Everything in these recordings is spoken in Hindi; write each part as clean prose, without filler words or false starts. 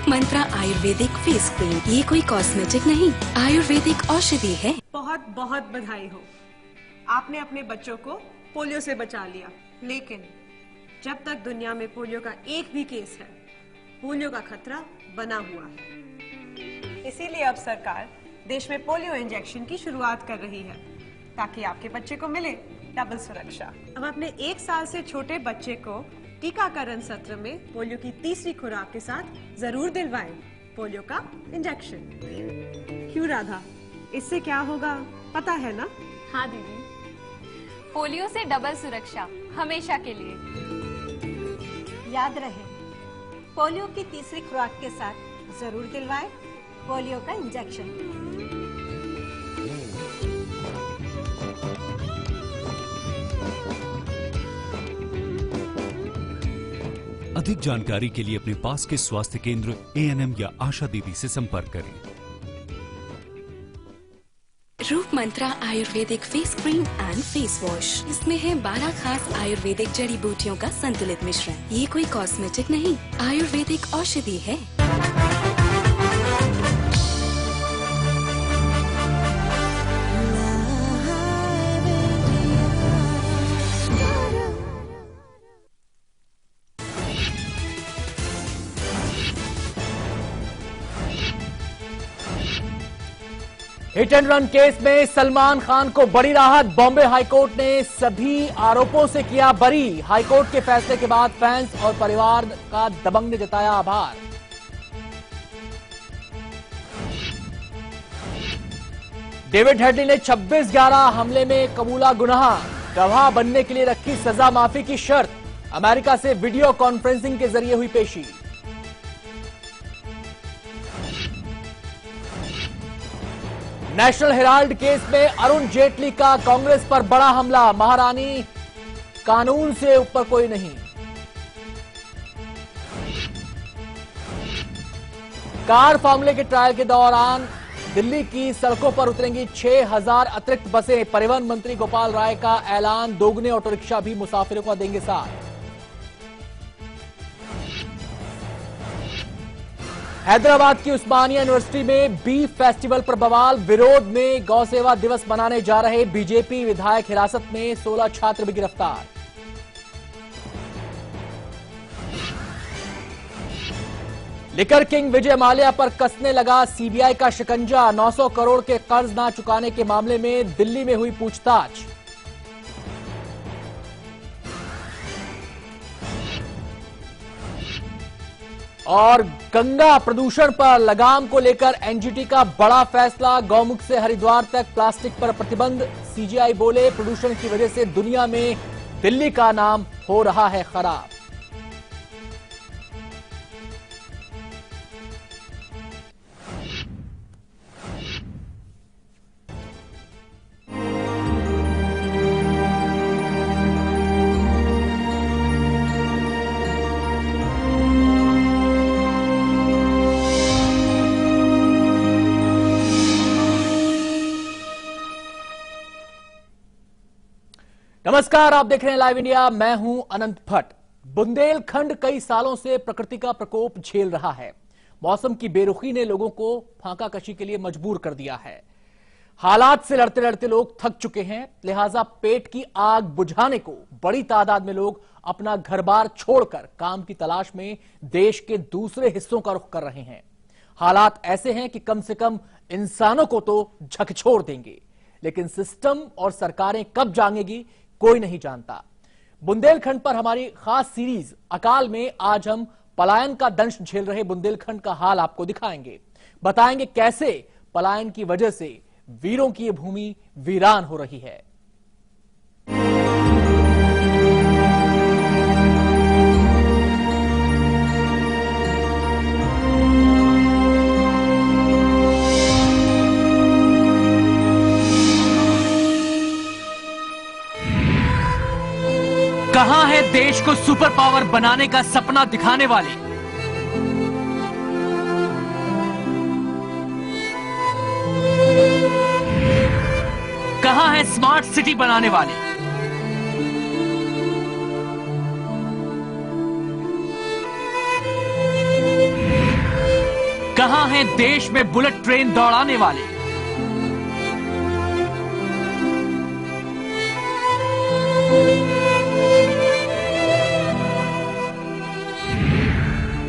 मंत्रा आयुर्वेदिक फेस क्रीम, ये कोई कॉस्मेटिक नहीं, आयुर्वेदिक औषधि है। बहुत बहुत बधाई हो, आपने अपने बच्चों को पोलियो से बचा लिया। लेकिन जब तक दुनिया में पोलियो का एक भी केस है, पोलियो का खतरा बना हुआ है। इसीलिए अब सरकार देश में पोलियो इंजेक्शन की शुरुआत कर रही है, ताकि आपके बच्चे को मिले डबल सुरक्षा। अब अपने 1 साल से छोटे बच्चे को टीकाकरण सत्र में पोलियो की तीसरी खुराक के साथ जरूर दिलवाएं पोलियो का इंजेक्शन। क्यों राधा, इससे क्या होगा पता है ना? हाँ दीदी, पोलियो से डबल सुरक्षा हमेशा के लिए। याद रहे, पोलियो की तीसरी खुराक के साथ जरूर दिलवाएं पोलियो का इंजेक्शन। अधिक जानकारी के लिए अपने पास के स्वास्थ्य केंद्र, एएनएम या आशा दीदी से संपर्क करें। Roop Mantra ayurvedic face cream and face wash, इसमें है 12 खास आयुर्वेदिक जड़ी बूटियों का संतुलित मिश्रण। ये कोई कॉस्मेटिक नहीं, आयुर्वेदिक औषधि है। हिट एंड रन केस में सलमान खान को बड़ी राहत। बॉम्बे हाईकोर्ट ने सभी आरोपों से किया बरी। हाईकोर्ट के फैसले के बाद फैंस और परिवार का दबंग ने जताया आभार। डेविड हेडली ने 26/11 हमले में कबूला गुनाह। गवाह बनने के लिए रखी सजा माफी की शर्त। अमेरिका से वीडियो कॉन्फ्रेंसिंग के जरिए हुई पेशी। नेशनल हेराल्ड केस में अरुण जेटली का कांग्रेस पर बड़ा हमला। महारानी, कानून से ऊपर कोई नहीं। कार मामले के ट्रायल के दौरान दिल्ली की सड़कों पर उतरेंगी 6000 अतिरिक्त बसें। परिवहन मंत्री गोपाल राय का ऐलान, दोगुने ऑटो रिक्शा भी मुसाफिरों को देंगे साथ। हैदराबाद की उस्मानिया यूनिवर्सिटी में बीफ फेस्टिवल पर बवाल। विरोध में गौ सेवा दिवस मनाने जा रहे बीजेपी विधायक हिरासत में, 16 छात्र भी गिरफ्तार। लिकर किंग विजय माल्या पर कसने लगा सीबीआई का शिकंजा। 900 करोड़ के कर्ज ना चुकाने के मामले में दिल्ली में हुई पूछताछ। और गंगा प्रदूषण पर लगाम को लेकर एनजीटी का बड़ा फैसला। गौमुख से हरिद्वार तक प्लास्टिक पर प्रतिबंध। सीजीआई बोले, प्रदूषण की वजह से दुनिया में दिल्ली का नाम हो रहा है खराब। नमस्कार, आप देख रहे हैं लाइव इंडिया। मैं हूं अनंत भट्ट। बुंदेलखंड कई सालों से प्रकृति का प्रकोप झेल रहा है। मौसम की बेरुखी ने लोगों को फांका कशी के लिए मजबूर कर दिया है। हालात से लड़ते लड़ते लोग थक चुके हैं, लिहाजा पेट की आग बुझाने को बड़ी तादाद में लोग अपना घर बार छोड़कर काम की तलाश में देश के दूसरे हिस्सों का रुख कर रहे हैं। हालात ऐसे हैं कि कम से कम इंसानों को तो झकझोर देंगे, लेकिन सिस्टम और सरकारें कब जागेंगी कोई नहीं जानता। बुंदेलखंड पर हमारी खास सीरीज अकाल में आज हम पलायन का दंश झेल रहे बुंदेलखंड का हाल आपको दिखाएंगे। बताएंगे कैसे पलायन की वजह से वीरों की ये भूमि वीरान हो रही है। कहां है देश को सुपर पावर बनाने का सपना दिखाने वाले? कहां है स्मार्ट सिटी बनाने वाले? कहां हैं देश में बुलेट ट्रेन दौड़ाने वाले?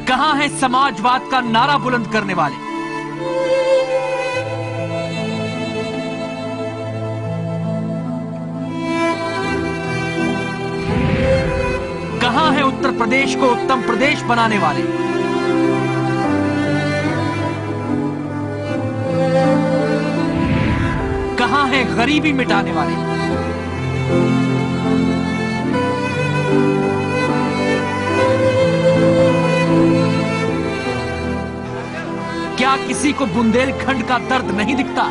कहां हैं समाजवाद का नारा बुलंद करने वाले? कहां है उत्तर प्रदेश को उत्तम प्रदेश बनाने वाले? कहां है गरीबी मिटाने वाले? क्या किसी को बुंदेलखंड का दर्द नहीं दिखता?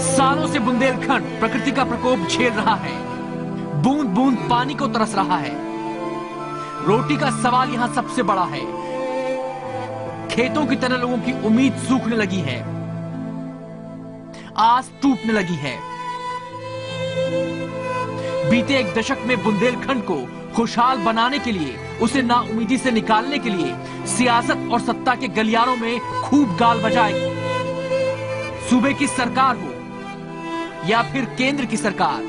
सालों से बुंदेलखंड प्रकृति का प्रकोप झेल रहा है, बूंद बूंद पानी को तरस रहा है। रोटी का सवाल यहां सबसे बड़ा है। खेतों की तरह लोगों की उम्मीद सूखने लगी है, आस टूटने लगी है। बीते एक दशक में बुंदेलखंड को खुशहाल बनाने के लिए, उसे नाउमीदी से निकालने के लिए सियासत और सत्ता के गलियारों में खूब गाल बजाएगी। सूबे की सरकार हो या फिर केंद्र की सरकार,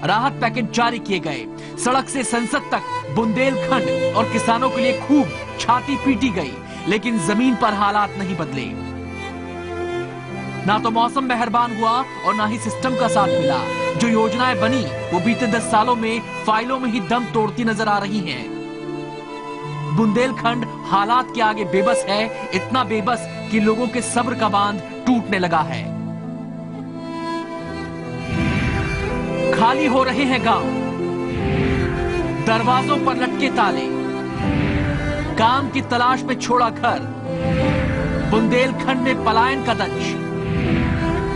राहत पैकेज जारी किए गए। सड़क से संसद तक बुंदेलखंड और किसानों के लिए खूब छाती पीटी गई, लेकिन जमीन पर हालात नहीं बदले। ना तो मौसम मेहरबान हुआ और ना ही सिस्टम का साथ मिला। जो योजनाएं बनी वो बीते 10 सालों में फाइलों में ही दम तोड़ती नजर आ रही हैं। बुंदेलखंड हालात के आगे बेबस है, इतना बेबस कि लोगों के सब्र का बांध टूटने लगा है। खाली हो रहे हैं गांव, दरवाजों पर लटके ताले, काम की तलाश में छोड़ा घर। बुंदेलखंड में पलायन का दंश,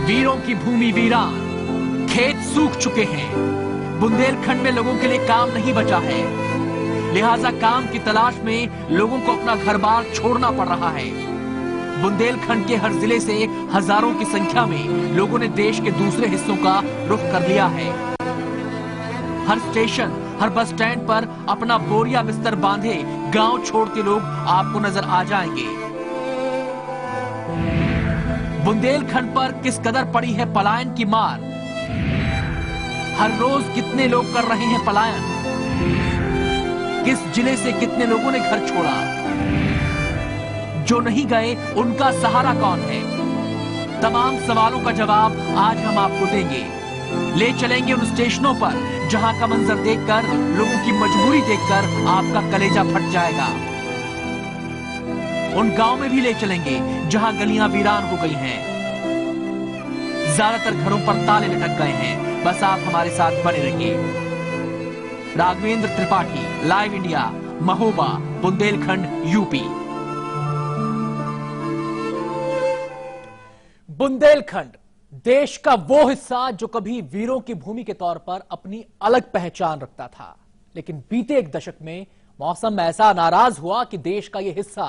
वीरों की भूमि वीरान, खेत सूख चुके हैं। बुंदेलखंड में लोगों के लिए काम नहीं बचा है, लिहाजा काम की तलाश में लोगों को अपना घर बार छोड़ना पड़ रहा है। बुंदेलखंड के हर जिले से हजारों की संख्या में लोगों ने देश के दूसरे हिस्सों का रुख कर लिया है। हर स्टेशन, हर बस स्टैंड पर अपना बोरिया बिस्तर बांधे गांव छोड़ते लोग आपको नजर आ जाएंगे। बुंदेलखंड पर किस कदर पड़ी है पलायन की मार। हर रोज कितने लोग कर रहे हैं पलायन, किस जिले से कितने लोगों ने घर छोड़ा। जो नहीं गए उनका सहारा कौन है? तमाम सवालों का जवाब आज हम आपको देंगे। ले चलेंगे उन स्टेशनों पर जहां का मंजर देखकर, लोगों की मजबूरी देखकर आपका कलेजा फट जाएगा। उन गांव में भी ले चलेंगे जहां गलियां वीरान हो गई हैं, ज्यादातर घरों पर ताले लटक गए हैं। बस आप हमारे साथ बने रहिए। Raghavendra Tripathi, live India, Mahoba, Bundelkhand, UP. Bundelkhand देश का वो हिस्सा जो कभी वीरों की भूमि के तौर पर अपनी अलग पहचान रखता था, लेकिन बीते एक दशक में मौसम ऐसा नाराज हुआ कि देश का यह हिस्सा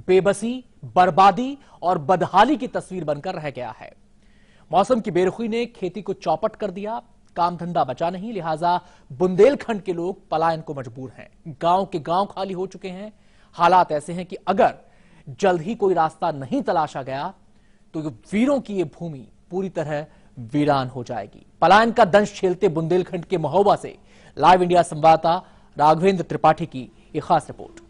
बेबसी, बर्बादी और बदहाली की तस्वीर बनकर रह गया है। मौसम की बेरुखी ने खेती को चौपट कर दिया, काम धंधा बचा नहीं, लिहाजा बुंदेलखंड के लोग पलायन को मजबूर हैं। गांव के गांव खाली हो चुके हैं। हालात ऐसे हैं कि अगर जल्द ही कोई रास्ता नहीं तलाशा गया तो वीरों की यह भूमि पूरी तरह वीरान हो जाएगी। पलायन का दंश झेलते बुंदेलखंड के महोबा से लाइव इंडिया संवाददाता राघवेंद्र त्रिपाठी की यह खास रिपोर्ट।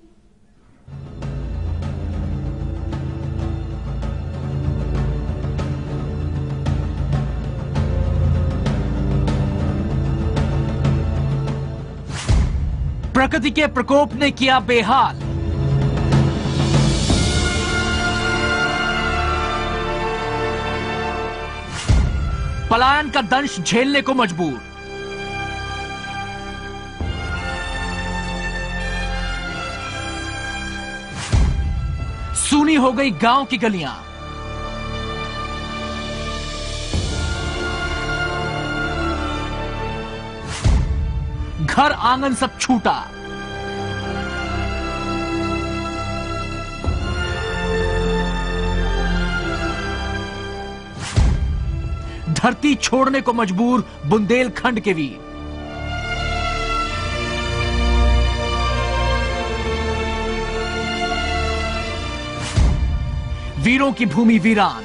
प्रकृति के प्रकोप ने किया बेहाल, पलायन का दंश झेलने को मजबूर। सूनी हो गई गांव की गलियां, घर आंगन सब छूटा। धरती छोड़ने को मजबूर बुंदेलखंड के वीर। वीरों की भूमि वीरान।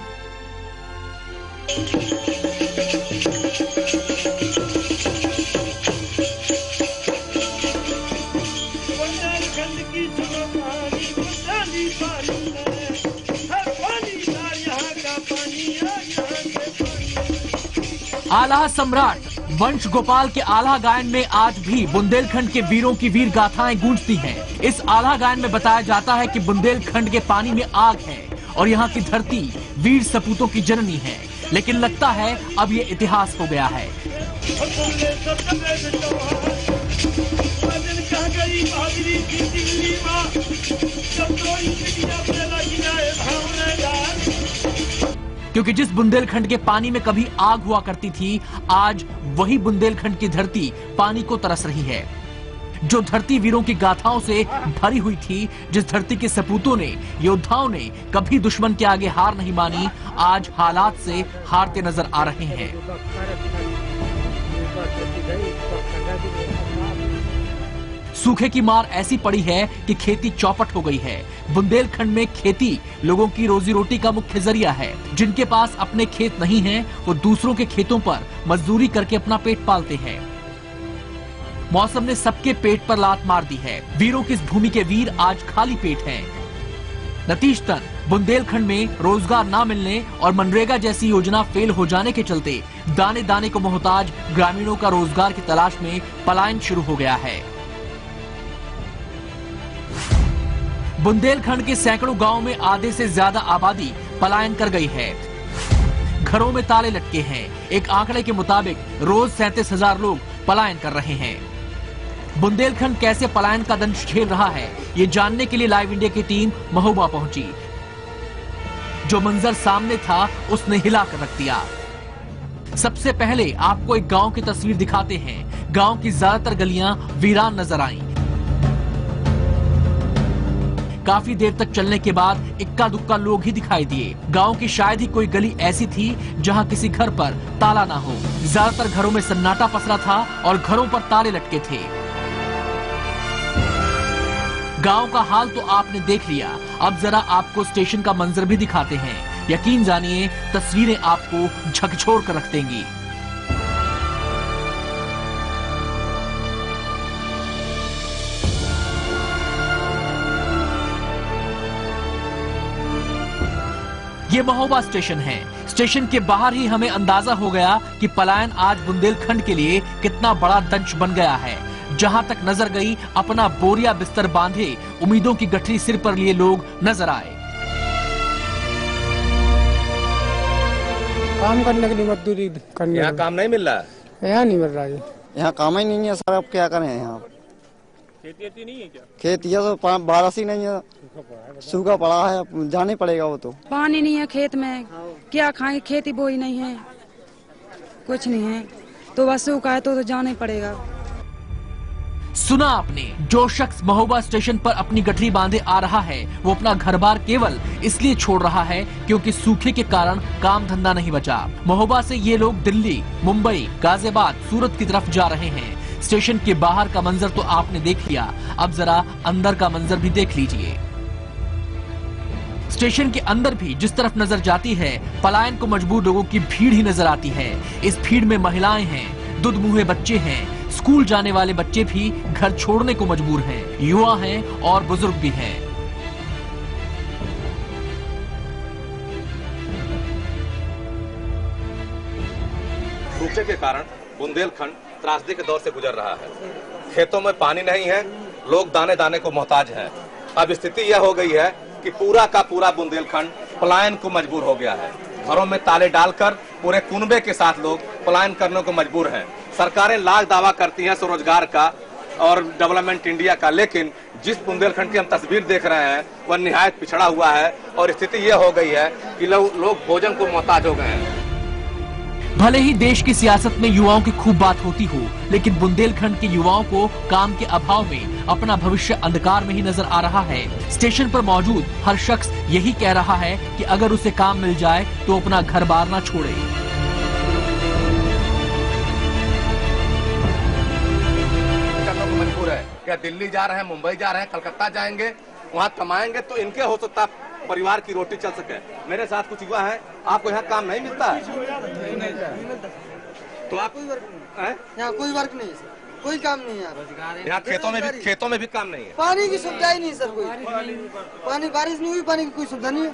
आल्हा सम्राट वंश गोपाल के आल्हा गायन में आज भी बुंदेलखंड के वीरों की वीर गाथाएं गूंजती हैं। इस आल्हा गायन में बताया जाता है कि बुंदेलखंड के पानी में आग है और यहाँ की धरती वीर सपूतों की जननी है, लेकिन लगता है अब ये इतिहास हो गया है। क्योंकि जिस बुंदेलखंड के पानी में कभी आग हुआ करती थी, आज वही बुंदेलखंड की धरती पानी को तरस रही है। जो धरती वीरों की गाथाओं से भरी हुई थी, जिस धरती के सपूतों ने, योद्धाओं ने कभी दुश्मन के आगे हार नहीं मानी, आज हालात से हारते नजर आ रहे हैं। सूखे की मार ऐसी पड़ी है कि खेती चौपट हो गई है। बुंदेलखंड में खेती लोगों की रोजी रोटी का मुख्य जरिया है। जिनके पास अपने खेत नहीं हैं, वो दूसरों के खेतों पर मजदूरी करके अपना पेट पालते हैं। मौसम ने सबके पेट पर लात मार दी है। वीरों की इस भूमि के वीर आज खाली पेट हैं। नतीजतन बुंदेलखंड में रोजगार न मिलने और मनरेगा जैसी योजना फेल हो जाने के चलते दाने दाने को मोहताज ग्रामीणों का रोजगार की तलाश में पलायन शुरू हो गया है। बुंदेलखंड के सैकड़ों गांवों में आधे से ज्यादा आबादी पलायन कर गई है। घरों में ताले लटके हैं। एक आंकड़े के मुताबिक रोज 37,000 लोग पलायन कर रहे हैं। बुंदेलखंड कैसे पलायन का दंश झेल रहा है, ये जानने के लिए लाइव इंडिया की टीम महोबा पहुंची। जो मंजर सामने था उसने हिला कर रख दिया। सबसे पहले आपको एक गांव की तस्वीर दिखाते हैं। गांव की ज्यादातर गलियां वीरान नजर आईं। काफी देर तक चलने के बाद इक्का दुक्का लोग ही दिखाई दिए। गांव की शायद ही कोई गली ऐसी थी जहां किसी घर पर ताला ना हो। ज्यादातर घरों में सन्नाटा पसरा था और घरों पर ताले लटके थे। गांव का हाल तो आपने देख लिया, अब जरा आपको स्टेशन का मंजर भी दिखाते हैं। यकीन जानिए, तस्वीरें आपको झकझोर कर रख देंगी। ये महोबा स्टेशन है। स्टेशन के बाहर ही हमें अंदाजा हो गया कि पलायन आज बुंदेलखंड के लिए कितना बड़ा दंश बन गया है। जहां तक नजर गई, अपना बोरिया बिस्तर बांधे उम्मीदों की गठरी सिर पर लिए लोग नजर आए। काम करने के लिए, मजदूरी करने, यहाँ काम नहीं मिल रहा है। यहाँ नहीं मिल रहा है। यहाँ काम ही नहीं है सर, अब क्या करें। यहाँ खेती नहीं है क्या? खेती है तो बारिश ही नहीं है, सूखा पड़ा है, जाने पड़ेगा। वो तो पानी नहीं है खेत में, क्या खाएं, खेती बोई नहीं है, कुछ नहीं है, तो बस सूखा है तो जाना ही पड़ेगा। सुना आपने, जो शख्स महोबा स्टेशन पर अपनी गठरी बांधे आ रहा है, वो अपना घर बार केवल इसलिए छोड़ रहा है क्योंकि सूखे के कारण काम धंधा नहीं बचा। महोबा से ये लोग दिल्ली, मुंबई, गाजियाबाद, सूरत की तरफ जा रहे हैं। स्टेशन के बाहर का मंजर तो आपने देख लिया, अब जरा अंदर का मंजर भी देख लीजिए। स्टेशन के अंदर भी जिस तरफ नजर जाती है, पलायन को मजबूर लोगों की भीड़ ही नजर आती है। इस भीड़ में महिलाएं हैं, दुधमुहे बच्चे हैं, स्कूल जाने वाले बच्चे भी घर छोड़ने को मजबूर हैं, युवा हैं और बुजुर्ग भी हैं। सूखे के कारण बुंदेलखंड त्रासदी के दौर से गुजर रहा है। खेतों में पानी नहीं है, लोग दाने दाने को मोहताज हैं। अब स्थिति यह हो गई है कि पूरा का पूरा बुंदेलखंड पलायन को मजबूर हो गया है। घरों में ताले डालकर पूरे कुनबे के साथ लोग पलायन करने को मजबूर हैं। सरकारें लाख दावा करती हैं स्वरोजगार का और डेवलपमेंट इंडिया का, लेकिन जिस बुंदेलखंड की हम तस्वीर देख रहे हैं वह निहायत पिछड़ा हुआ है और स्थिति यह हो गई है कि लोग भोजन को मोहताज हो गए हैं। भले ही देश की सियासत में युवाओं की खूब बात होती हो, लेकिन बुंदेलखंड के युवाओं को काम के अभाव में अपना भविष्य अंधकार में ही नजर आ रहा है। स्टेशन पर मौजूद हर शख्स यही कह रहा है कि अगर उसे काम मिल जाए तो अपना घर बार ना छोड़े। मजबूर है, क्या दिल्ली जा रहे हैं, मुंबई जा रहे हैं, कलकत्ता जाएंगे, वहाँ कमाएंगे तो इनके हो सकता परिवार की रोटी चल सके। मेरे साथ कुछ युवा है, आपको यहाँ काम नहीं मिलता है? तो आप यहाँ कोई वर्क नहीं है, कोई काम नहीं है। यहाँ खेतों में भी काम नहीं है। पानी की सुविधा ही नहीं सर, कोई पानी, बारिश नहीं हुई, पानी की कोई सुविधा नहीं है।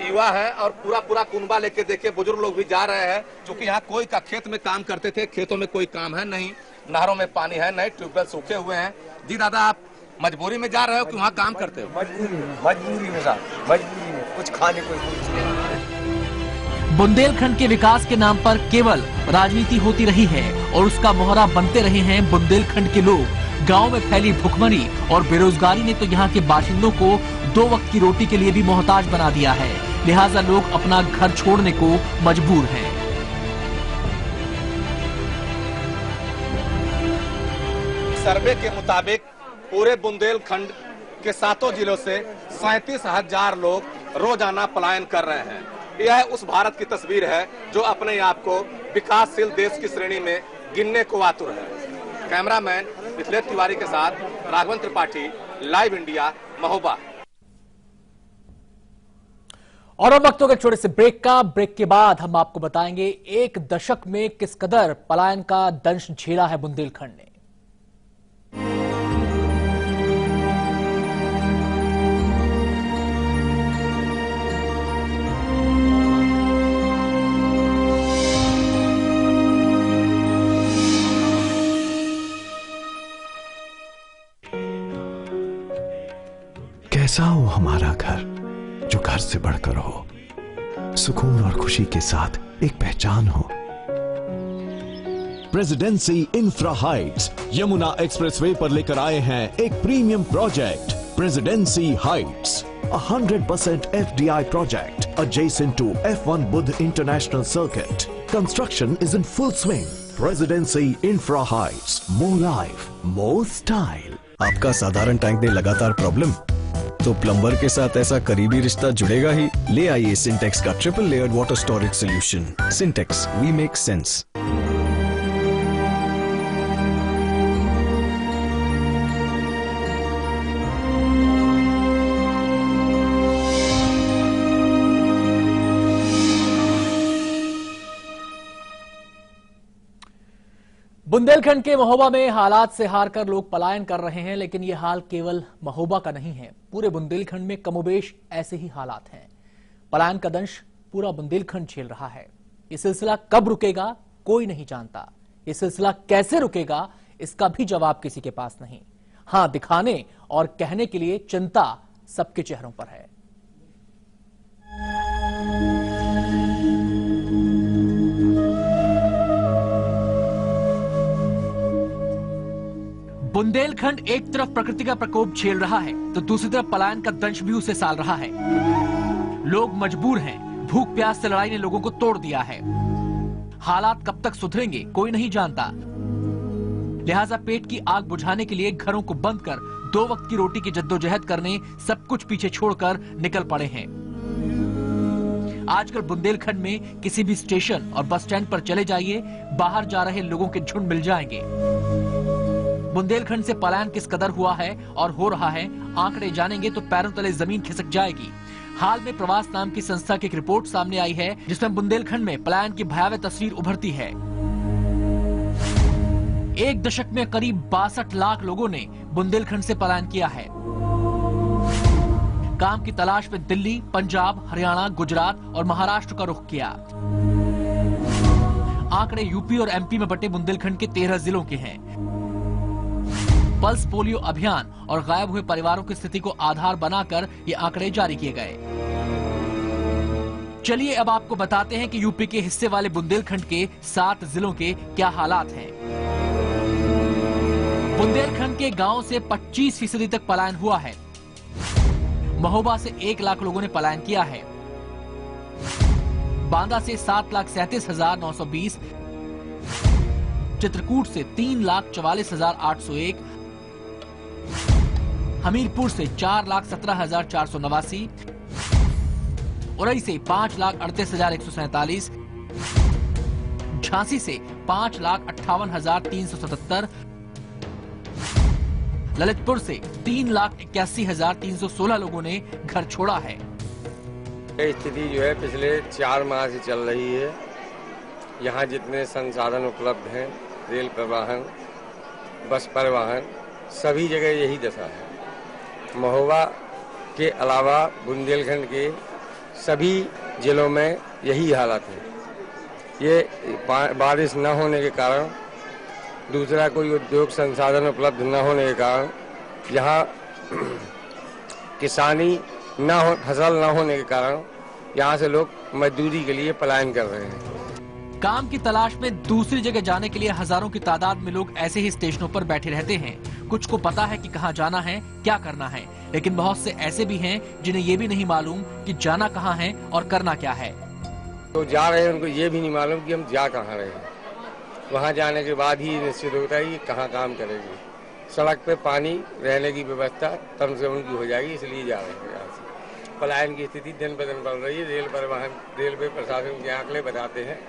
युवा है और पूरा कुनबा लेके देखिए, बुजुर्ग लोग भी जा रहे हैं, क्योंकि यहाँ कोई का खेत में काम करते थे, खेतों में कोई काम है नहीं, नहरों में पानी है नहीं, ट्यूबवेल सूखे हुए हैं। जी दादा, आप मजबूरी में जा रहे हो कि वहाँ काम करते हो? मजबूरी में साहब, मजबूरी में, कुछ खाने को कुछ नहीं। बुंदेलखंड के विकास के नाम पर केवल राजनीति होती रही है और उसका मोहरा बनते रहे हैं बुंदेलखंड के लोग। गांव में फैली भुखमरी और बेरोजगारी ने तो यहाँ के बाशिंदों को 2 वक्त की रोटी के लिए भी मोहताज बना दिया है, लिहाजा लोग अपना घर छोड़ने को मजबूर हैं। सर्वे के मुताबिक पूरे बुंदेलखंड के 7 जिलों से 37,000 लोग रोजाना पलायन कर रहे हैं। यह उस भारत की तस्वीर है जो अपने आप को विकासशील देश की श्रेणी में गिनने को आतुर है। कैमरामैन मिथिलेश तिवारी के साथ राघवन त्रिपाठी, लाइव इंडिया, महोबा। और अब वक्त हो गया छोटे से ब्रेक का। ब्रेक के बाद हम आपको बताएंगे 1 दशक में किस कदर पलायन का दंश झेला है बुंदेलखंड ने। कैसा हो हमारा घर, जो घर से बढ़कर हो, सुकून और खुशी के साथ एक पहचान हो। Presidency infra Heights Yamuna expressway पर लेकर आए हैं एक premium project, presidency Heights, 100% FDI project adjacent to F1 Budh International Circuit. Construction is in full swing. Presidency Infra Heights, more life, more style. आपका साधारण टैंक दे लगातार प्रॉब्लम, तो प्लम्बर के साथ ऐसा करीबी रिश्ता जुड़ेगा ही। ले आइए सिंटेक्स का triple layered water storage solution. Sintex, we make sense. Bundelkhand के महोबा में हालात से हारकर लोग पलायन कर रहे हैं, लेकिन यह हाल केवल महोबा का नहीं है। पूरे बुंदेलखंड में कमोबेश ऐसे ही हालात हैं। पलायन का दंश पूरा बुंदेलखंड झेल रहा है। ये सिलसिला कब रुकेगा कोई नहीं जानता। ये सिलसिला कैसे रुकेगा इसका भी जवाब किसी के पास नहीं। हां, दिखाने और कहने के लिए चिंता सबके चेहरों पर है। बुंदेलखंड एक तरफ प्रकृति का प्रकोप झेल रहा है तो दूसरी तरफ पलायन का दंश भी उसे साल रहा है। लोग मजबूर हैं। भूख प्यास से लड़ाई ने लोगों को तोड़ दिया है। हालात कब तक सुधरेंगे कोई नहीं जानता। लिहाजा पेट की आग बुझाने के लिए घरों को बंद कर 2 वक्त की रोटी की जद्दोजहद करने सब कुछ पीछे छोड़कर निकल पड़े हैं। आजकल बुंदेलखंड में किसी भी स्टेशन और बस स्टैंड पर चले जाइए, बाहर जा रहे लोगों के झुंड मिल जाएंगे। बुंदेलखंड से पलायन किस कदर हुआ है और हो रहा है, आंकड़े जानेंगे तो पैरों तले जमीन खिसक जाएगी। हाल में प्रवास नाम की संस्था की एक रिपोर्ट सामने आई है जिसमें बुंदेलखंड में पलायन की भयावह तस्वीर उभरती है। 1 दशक में करीब 62 लाख लोगों ने बुंदेलखंड से पलायन किया है। काम की तलाश में दिल्ली, पंजाब, हरियाणा, गुजरात और महाराष्ट्र का रुख किया। आंकड़े यूपी और एमपी में बटे बुंदेलखंड के 13 जिलों के हैं। पल्स पोलियो अभियान और गायब हुए परिवारों की स्थिति को आधार बनाकर ये आंकड़े जारी किए गए। चलिए अब आपको बताते हैं कि यूपी के हिस्से वाले बुंदेलखंड के 7 जिलों के क्या हालात हैं। बुंदेलखंड के गांव से 25% तक पलायन हुआ है। महोबा से 1 लाख लोगों ने पलायन किया है। बांदा से 7,37,920, चित्रकूट से 3,44,801, हमीरपुर से 4,17,489, उरई से 5,38,147, झांसी से 5,58,377, ललितपुर से 3,81,316 लोगों ने घर छोड़ा है। ये स्थिति जो है पिछले 4 माह से चल रही है। यहाँ जितने संसाधन उपलब्ध हैं, रेल परिवहन, बस परिवहन, सभी जगह यही दशा है। महोबा के अलावा बुंदेलखंड के सभी जिलों में यही हालत है। ये बारिश न होने के कारण, दूसरा कोई उद्योग संसाधन उपलब्ध न होने के कारण, यहाँ किसानी न हो, फसल न होने के कारण यहाँ से लोग मजदूरी के लिए पलायन कर रहे हैं। काम की तलाश में दूसरी जगह जाने के लिए हजारों की तादाद में लोग ऐसे ही स्टेशनों पर बैठे रहते हैं। कुछ को पता है कि कहां जाना है, क्या करना है, लेकिन बहुत से ऐसे भी हैं जिन्हें ये भी नहीं मालूम कि जाना कहां है और करना क्या है। तो जा रहे हैं, उनको ये भी नहीं मालूम कि हम जा कहाँ रहे हैं। वहाँ जाने के बाद ही निश्चित होता है कि कहाँ काम करेंगे। सड़क पे पानी, रहने की व्यवस्था कम से कम की हो जाएगी, इसलिए जा रहे हैं। यहाँ से पलायन की स्थिति दिन ब दिन बढ़ रही है। रेल परिवहन, रेलवे प्रशासन के आंकड़े बताते हैं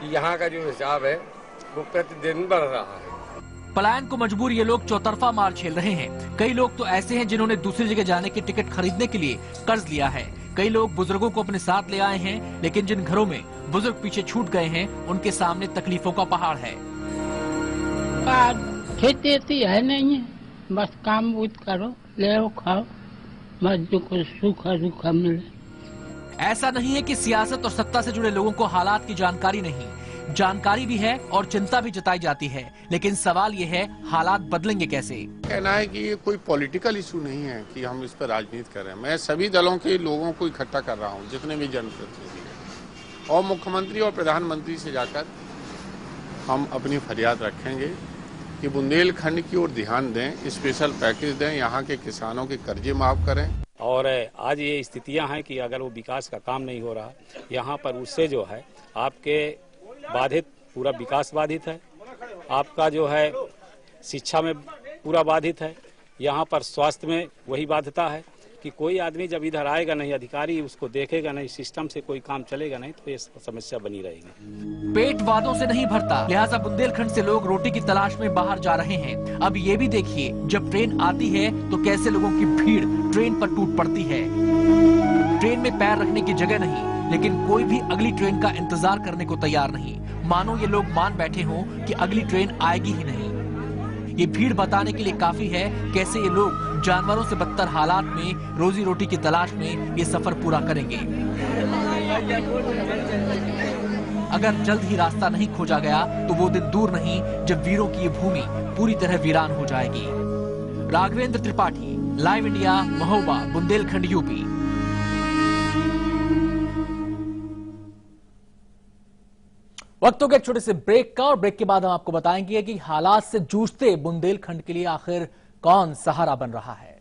कि यहाँ का जो हिसाब है वो प्रतिदिन बढ़ रहा है। पलायन को मजबूर ये लोग चौतरफा मार झेल रहे हैं। कई लोग तो ऐसे हैं जिन्होंने दूसरी जगह जाने की टिकट खरीदने के लिए कर्ज लिया है। कई लोग बुजुर्गों को अपने साथ ले आए हैं, लेकिन जिन घरों में बुजुर्ग पीछे छूट गए हैं, उनके सामने तकलीफों का पहाड़ है। खेती है नहीं है, बस काम बुत करो, ले खाओ, मजदूर को सूखा मिले। ऐसा नहीं है कि सियासत और सत्ता से जुड़े लोगों को हालात की जानकारी नहीं, जानकारी भी है और चिंता भी जताई जाती है, लेकिन सवाल ये है हालात बदलेंगे कैसे। कहना है कि ये कोई पॉलिटिकल इशू नहीं है कि हम इस पर राजनीति कर रहे हैं। मैं सभी दलों के लोगों को इकट्ठा कर रहा हूँ, जितने भी जनप्रतिनिधि हैं, और मुख्यमंत्री और प्रधानमंत्री से जाकर हम अपनी फरियाद रखेंगे कि बुंदेलखंड की ओर ध्यान दें, स्पेशल पैकेज दें, यहाँ के किसानों के कर्जे माफ करें। और आज ये स्थितियां हैं कि अगर वो विकास का काम नहीं हो रहा यहाँ पर, उससे जो है आपके बाधित, पूरा विकास बाधित है, आपका जो है शिक्षा में पूरा बाधित है, यहाँ पर स्वास्थ्य में वही बाध्यता है कि कोई आदमी जब इधर आएगा नहीं, अधिकारी उसको देखेगा नहीं, सिस्टम से कोई काम चलेगा नहीं, तो ये समस्या बनी रहेगी। पेट वादों से नहीं भरता, लिहाजा बुंदेलखंड से लोग रोटी की तलाश में बाहर जा रहे हैं। अब ये भी देखिए, जब ट्रेन आती है तो कैसे लोगों की भीड़ ट्रेन पर टूट पड़ती है। ट्रेन में पैर रखने की जगह नहीं, लेकिन कोई भी अगली ट्रेन का इंतजार करने को तैयार नहीं, मानो ये लोग मान बैठे हों कि अगली ट्रेन आएगी ही नहीं। ये भीड़ बताने के लिए काफी है कैसे ये लोग जानवरों से बदतर हालात में रोजी रोटी की तलाश में ये सफर पूरा करेंगे। अगर जल्द ही रास्ता नहीं खोजा गया तो वो दिन दूर नहीं जब वीरों की ये भूमि पूरी तरह वीरान हो जाएगी। Raghavendra Tripathi, live India, Mahoba, Bundelkhand, UP. वक्त हो गया एक छोटे से ब्रेक का, और ब्रेक के बाद हम आपको बताएंगे कि हालात से जूझते बुंदेलखंड के लिए आखिर कौन सहारा बन रहा है।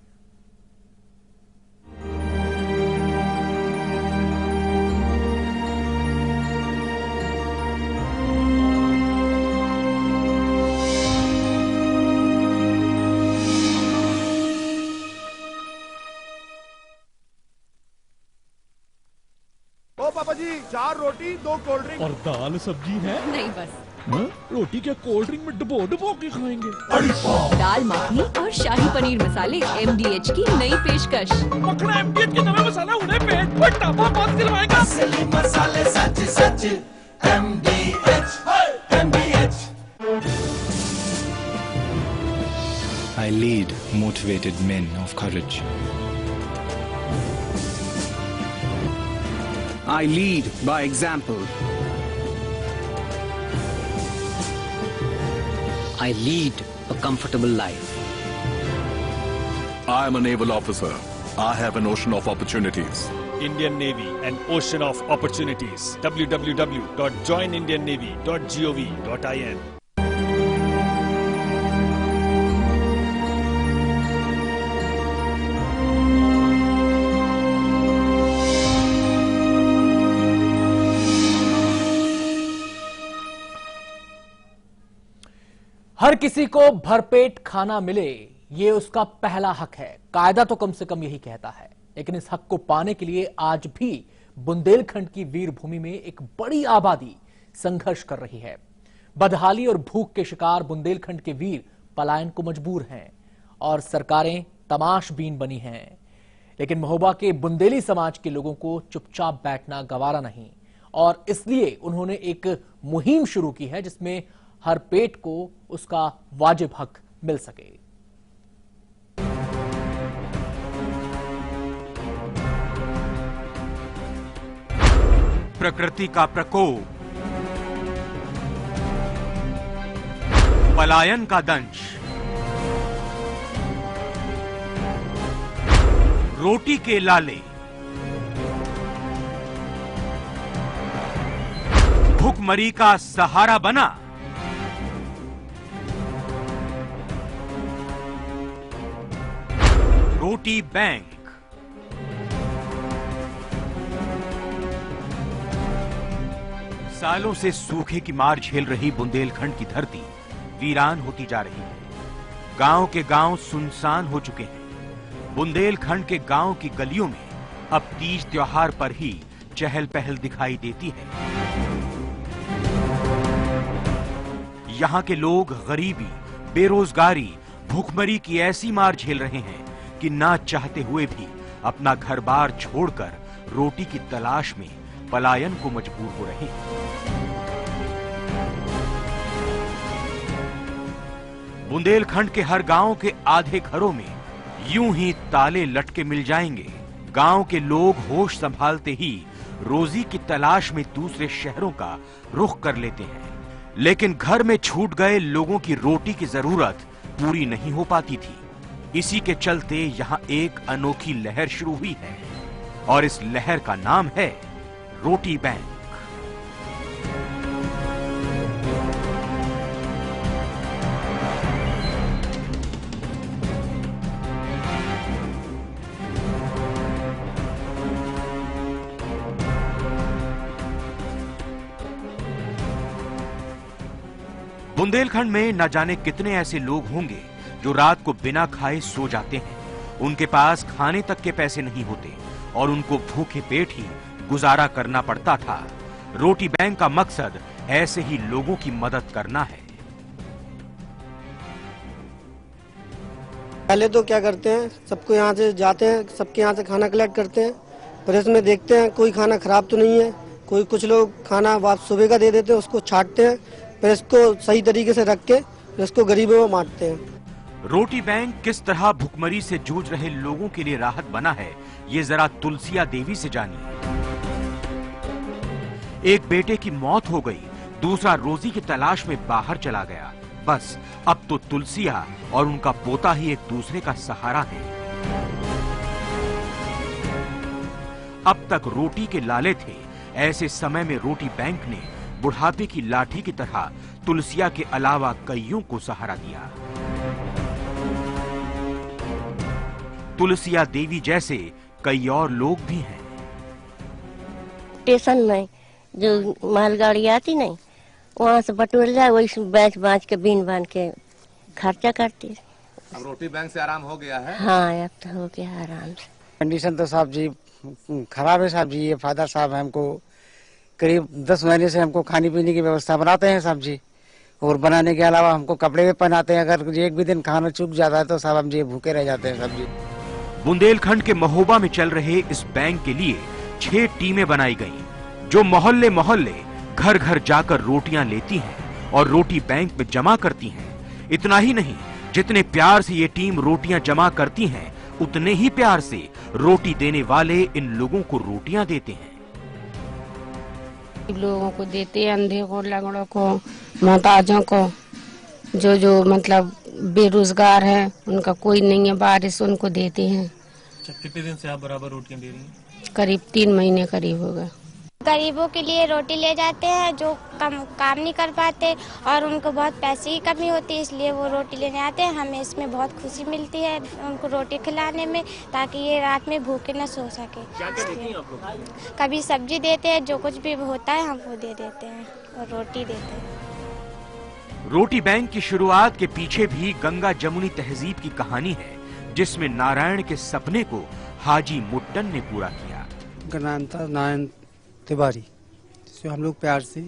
ओ पापा जी, 4 रोटी 2 कोल्ड ड्रिंक और दाल सब्जी है नहीं बस। रोटी के कोल्ड ड्रिंक में डुबो के खाएंगे। दाल मखनी और शाही पनीर मसाले MDH की नई पेशकश। मखना MDH की तरह मसाला उन्हें पेट पर टापा बांध दिलवाएगा। असली मसाले सच सच MDH। I lead motivated men of courage. I lead by example. I lead a comfortable life. I am a naval officer. I have an ocean of opportunities. Indian Navy, an ocean of opportunities. www.joinindiannavy.gov.in. हर किसी को भरपेट खाना मिले, ये उसका पहला हक है। कायदा तो कम से कम यही कहता है, लेकिन इस हक को पाने के लिए आज भी बुंदेलखंड की वीर भूमि में एक बड़ी आबादी संघर्ष कर रही है। बदहाली और भूख के शिकार बुंदेलखंड के वीर पलायन को मजबूर हैं और सरकारें तमाशबीन बनी हैं। लेकिन महोबा के बुंदेली समाज के लोगों को चुपचाप बैठना गवारा नहीं और इसलिए उन्होंने एक मुहिम शुरू की है जिसमें हर पेट को उसका वाजिब हक मिल सके। प्रकृति का प्रकोप, पलायन का दंश, रोटी के लाले, भुखमरी का सहारा बना, रोटी बैंक। सालों से सूखे की मार झेल रही बुंदेलखंड की धरती वीरान होती जा रही है। गांव के गांव सुनसान हो चुके हैं। बुंदेलखंड के गांव की गलियों में अब तीज त्योहार पर ही चहल पहल दिखाई देती है। यहाँ के लोग गरीबी, बेरोजगारी, भूखमरी की ऐसी मार झेल रहे हैं कि ना चाहते हुए भी अपना घर बार छोड़कर रोटी की तलाश में पलायन को मजबूर हो रहे हैं। बुंदेलखंड के हर गांव के आधे घरों में यूं ही ताले लटके मिल जाएंगे। गांव के लोग होश संभालते ही रोजी की तलाश में दूसरे शहरों का रुख कर लेते हैं, लेकिन घर में छूट गए लोगों की रोटी की जरूरत पूरी नहीं हो पाती थी। इसी के चलते यहाँ एक अनोखी लहर शुरू हुई है और इस लहर का नाम है रोटी बैंक। बुंदेलखंड में न जाने कितने ऐसे लोग होंगे जो रात को बिना खाए सो जाते हैं। उनके पास खाने तक के पैसे नहीं होते और उनको भूखे पेट ही गुजारा करना पड़ता था। रोटी बैंक का मकसद ऐसे ही लोगों की मदद करना है। पहले तो क्या करते हैं, सबको यहाँ से जाते हैं, सबके यहाँ से खाना कलेक्ट करते हैं, प्रेस में देखते हैं कोई खाना खराब तो नहीं है। कुछ लोग खाना सुबह का दे देते हैं, उसको छांटते हैं, फिर इसको सही तरीके से रख के इसको गरीबों में बांटते हैं। रोटी बैंक किस तरह भुखमरी से जूझ रहे लोगों के लिए राहत बना है, ये जरा तुलसिया देवी से जानिए। एक बेटे की मौत हो गई, दूसरा रोजी की तलाश में बाहर चला गया। बस अब तो तुलसिया और उनका पोता ही एक दूसरे का सहारा है। अब तक रोटी के लाले थे, ऐसे समय में रोटी बैंक ने बुढ़ापे की लाठी की तरह तुलसिया के अलावा कईयों को सहारा दिया। तुलसिया देवी जैसे कई और लोग भी हैं। स्टेशन में जो मालगाड़ी आती नहीं, वहाँ से बटोर जाए, वही बेच के बीन बांध के खर्चा करती। अब रोटी बैंक से आराम हो गया है? हाँ, अब तो हो गया आराम से। कंडीशन तो साहब जी खराब है साहब जी। ये फादर साहब हमको करीब 10 महीने से हमको खाने पीने की व्यवस्था बनाते हैं साहब जी, और बनाने के अलावा हमको कपड़े भी पहनाते हैं। अगर एक भी दिन खाना चूक जाता है तो साहब हम जी भूखे रह जाते हैं साहब जी। बुंदेलखंड के महोबा में चल रहे इस बैंक के लिए 6 टीमें बनाई गईं, जो मोहल्ले मोहल्ले घर घर जाकर रोटियां लेती हैं और रोटी बैंक में जमा करती हैं। इतना ही नहीं, जितने प्यार से ये टीम रोटियां जमा करती हैं, उतने ही प्यार से रोटी देने वाले इन लोगों को रोटियां देते हैं। लोगों को देते हैं, अंधे को, लंगड़ों को, मोहताजों को, जो मतलब बेरोजगार है, उनका कोई नहीं है बारिश, उनको देते हैं। कितने दिन से आप बराबर रोटियां दे रही हैं? करीब 3 महीने करीब हो गए। गरीबों के लिए रोटी ले जाते हैं जो काम नहीं कर पाते और उनको बहुत पैसे की कमी होती है, इसलिए वो रोटी लेने आते हैं। हमें इसमें बहुत खुशी मिलती है उनको रोटी खिलाने में, ताकि ये रात में भूखे न सो सके। क्या क्या देती हैं आप लोग? कभी सब्जी देते हैं, जो कुछ भी होता है हम वो दे देते हैं और रोटी देते हैं। रोटी बैंक की शुरुआत के पीछे भी गंगा जमुनी तहजीब की कहानी है, जिसमें नारायण के सपने को हाजी मुट्टन ने पूरा किया। नारायण तिवारी, जिसे हम लोग प्यार से